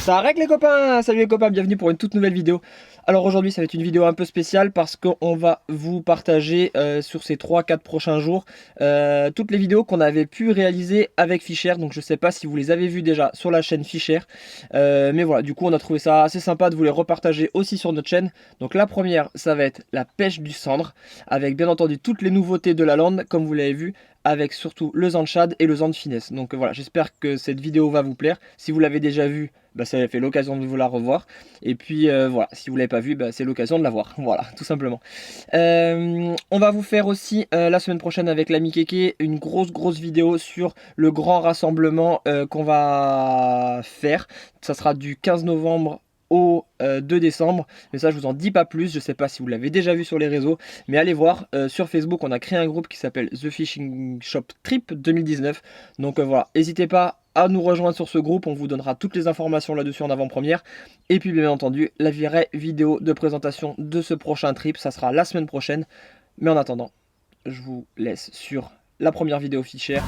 Ça règle les copains! Salut les copains, bienvenue pour une toute nouvelle vidéo. Alors aujourd'hui ça va être une vidéo un peu spéciale parce qu'on va vous partager sur ces 3-4 prochains jours toutes les vidéos qu'on avait pu réaliser avec Fisher. Donc je sais pas si vous les avez vues déjà sur la chaîne Fisher, mais voilà, du coup on a trouvé ça assez sympa de vous les repartager aussi sur notre chaîne. Donc la première ça va être la pêche du sandre, avec bien entendu toutes les nouveautés de la lande comme vous l'avez vu, avec surtout le Zanchad et le Zan de finesse. Donc voilà, j'espère que cette vidéo va vous plaire. Si vous l'avez déjà vue, bah, ça fait l'occasion de vous la revoir. Et puis voilà, si vous ne l'avez pas vue, bah, c'est l'occasion de la voir. Voilà, tout simplement. On va vous faire aussi la semaine prochaine avec l'ami Keke une grosse vidéo sur le grand rassemblement qu'on va faire. Ça sera du 15 novembre au 2 décembre, mais ça je vous en dis pas plus. Je sais pas si vous l'avez déjà vu sur les réseaux, mais allez voir sur Facebook, on a créé un groupe qui s'appelle The Fishing Shop Trip 2019. Donc voilà, n'hésitez pas à nous rejoindre sur ce groupe, on vous donnera toutes les informations là-dessus en avant-première. Et puis bien entendu, la vraie vidéo de présentation de ce prochain trip, ça sera la semaine prochaine. Mais en attendant, je vous laisse sur la première vidéo Fisher.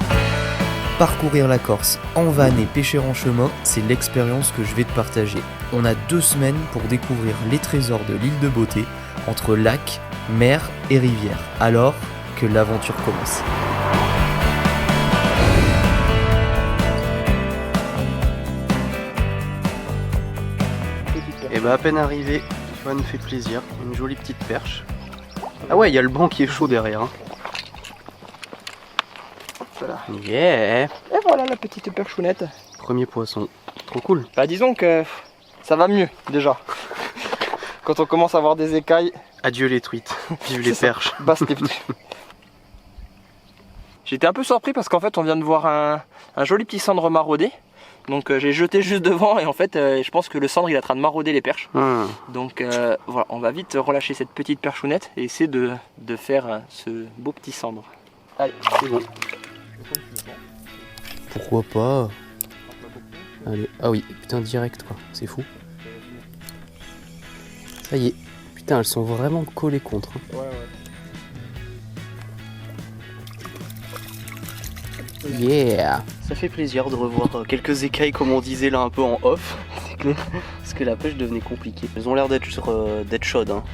Parcourir la Corse en van et pêcher en chemin, c'est l'expérience que je vais te partager. On a 2 semaines pour découvrir les trésors de l'île de Beauté, entre lac, mer et rivière. Alors que l'aventure commence. Et bah à peine arrivé, ça nous fait plaisir, une jolie petite perche. Ah ouais, il y a le banc qui est chaud derrière. Hein. Voilà. Yeah. Et voilà la petite perchounette. Premier poisson, trop cool. Bah disons que ça va mieux déjà. Quand on commence à avoir des écailles. Adieu les truites, vive les perches. Basse les petits. J'étais un peu surpris parce qu'en fait on vient de voir un joli petit cendre marauder. Donc j'ai jeté juste devant et en fait je pense que le cendre il est en train de marauder les perches. Donc voilà, on va vite relâcher cette petite perchounette et essayer de faire ce beau petit cendre. Allez, c'est bon. Pourquoi pas? Allez, ah oui, putain direct quoi, c'est fou. Ça y est, putain elles sont vraiment collées contre. Hein. Ouais. Yeah. Ça fait plaisir de revoir quelques écailles comme on disait là un peu en off. C'est clair. Parce que la pêche devenait compliquée. Elles ont l'air d'être chaudes. Hein.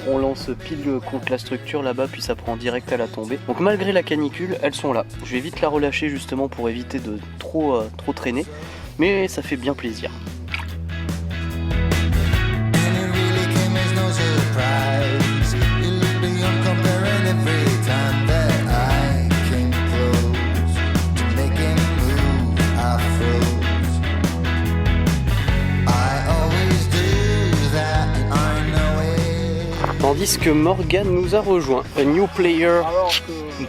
On lance pile contre la structure là-bas puis ça prend direct à la tombée. Donc malgré la canicule, elles sont là. Je vais vite la relâcher justement pour éviter de trop traîner. Mais ça fait bien plaisir. Tandis que Morgan nous a rejoint, a new player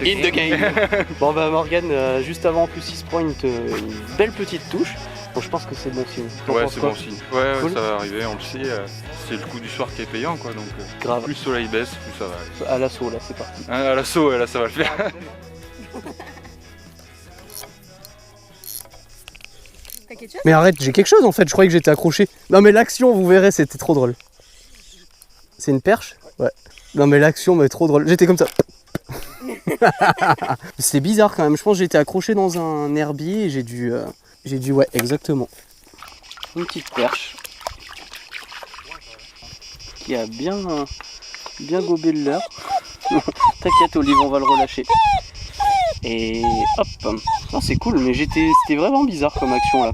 in the game. Bon bah Morgan, juste avant en plus il se prend une belle petite touche. Donc je pense que c'est bon signe. Ouais c'est bon signe. Ouais, cool. Ça va arriver, on le sait. C'est le coup du soir qui est payant quoi. Donc grave. Plus le soleil baisse, plus ça va aller. À l'assaut là, c'est parti. À l'assaut, ouais, là ça va le faire. Mais arrête, j'ai quelque chose en fait, je croyais que j'étais accroché. Non mais l'action, vous verrez, c'était trop drôle. C'est une perche? Ouais. Non mais l'action, mais trop drôle. J'étais comme ça. C'est bizarre quand même, je pense que j'étais accroché dans un herbier et j'ai dû, ouais, exactement. Une petite perche. Qui a bien gobé le leurre. T'inquiète Olive, on va le relâcher. Et hop. Non c'est cool, mais c'était vraiment bizarre comme action là.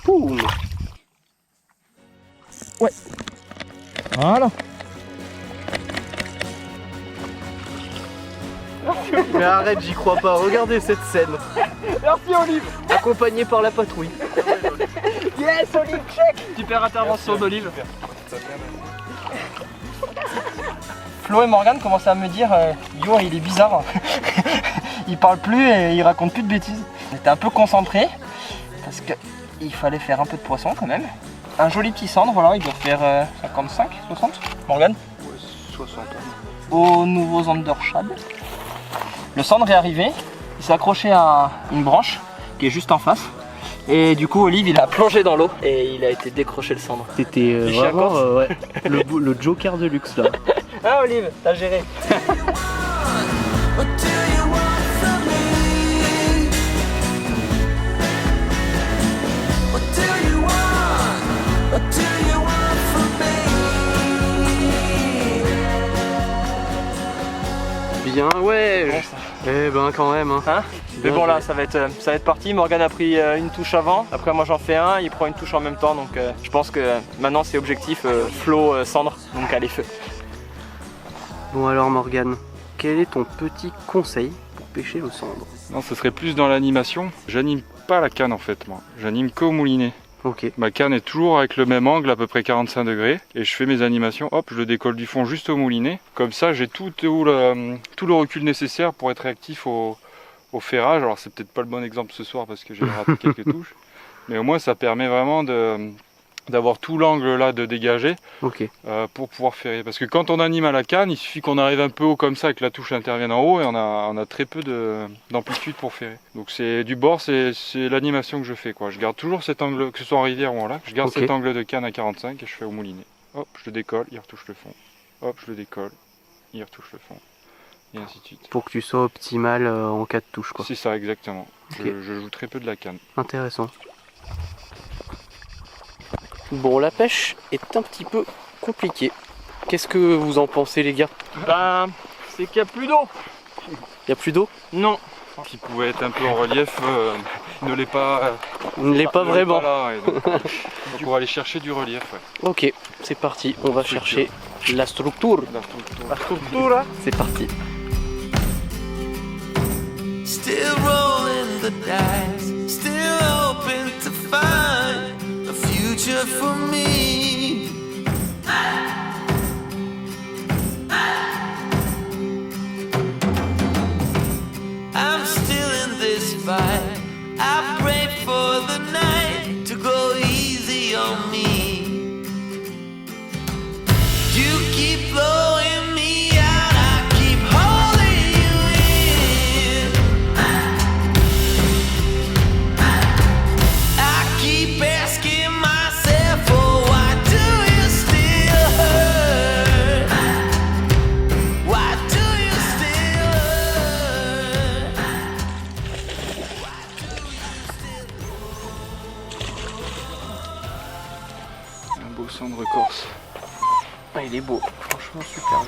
Boum. Ouais. Voilà. Mais arrête, j'y crois pas. Regardez cette scène. Merci Olive. Accompagné par la patrouille. Yes Olive, check. Super intervention d'Olive. Flo et Morgan commençaient à me dire Yo il est bizarre. Il parle plus et il raconte plus de bêtises. J'étais un peu concentré parce qu'il fallait faire un peu de poisson quand même. Un joli petit cendre, voilà, il doit faire 55, 60. Morgan? Ouais, 60 ans. Au nouveau Zanchad. Le cendre est arrivé, il s'est accroché à une branche qui est juste en face. Et du coup Olive il a plongé dans l'eau et il a été décroché le cendre. C'était vraiment ouais, le joker de luxe là. Ah Olive, t'as géré. Eh ben quand même hein. Mais bon joué. là ça va être parti. Morgan a pris une touche avant, après moi j'en fais un, il prend une touche en même temps, donc je pense que maintenant c'est objectif Flo cendre, donc allez feu. Bon alors Morgan, quel est ton petit conseil pour pêcher le cendre? Non, ce serait plus dans l'animation. J'anime pas la canne en fait, moi. J'anime qu'au moulinet. Ok. Ma canne est toujours avec le même angle, à peu près 45 degrés. Et je fais mes animations, hop, je le décolle du fond juste au moulinet. Comme ça, j'ai tout le recul nécessaire pour être réactif au ferrage. Alors, c'est peut-être pas le bon exemple ce soir parce que j'ai raté quelques touches. Mais au moins, ça permet vraiment d'avoir tout l'angle là de dégager pour pouvoir ferrer. Parce que quand on anime à la canne, il suffit qu'on arrive un peu haut comme ça et que la touche intervienne en haut et on a très peu d'amplitude pour ferrer. Donc c'est du bord, c'est l'animation que je fais, quoi. Je garde toujours cet angle, que ce soit en rivière ou en lac, je garde cet angle de canne à 45 et je fais au moulinet. Hop, je le décolle, il retouche le fond. Hop, je le décolle, il retouche le fond. Et ainsi de suite. Pour que tu sois optimal en cas de touche, quoi. C'est ça, exactement. Je joue très peu de la canne. Intéressant. Bon, la pêche est un petit peu compliquée. Qu'est-ce que vous en pensez, les gars? Ben, c'est qu'il n'y a plus d'eau. Il n'y a plus d'eau? Non. Qui pouvait être un peu en relief, ne l'est pas. Il ne l'est pas vraiment. Là, donc on va aller chercher du relief. Ouais. Ok, c'est parti. On va chercher la structure. La structure. C'est parti. Still rolling the dice, still hoping to find a future for me. I'm still in this fight. I pray for the night to go easy on me. You keep blowing me out, I keep holding you in. I keep asking myself, oh, why do you still hurt? Why do you still hurt? Un beau cendre corse. Ah, il est beau, franchement superbe.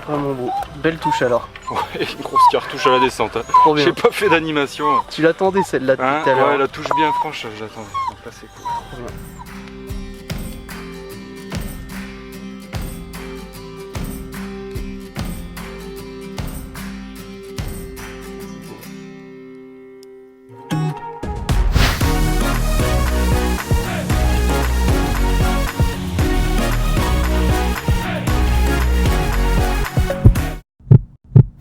Vraiment beau. Belle touche alors. Ouais, une grosse cartouche à la descente. Hein. Trop bien. J'ai pas fait d'animation. Tu l'attendais celle-là depuis Hein, tout à l'heure. ouais, la touche bien franche, j'attendais. Donc là, c'est cool. Trop bien.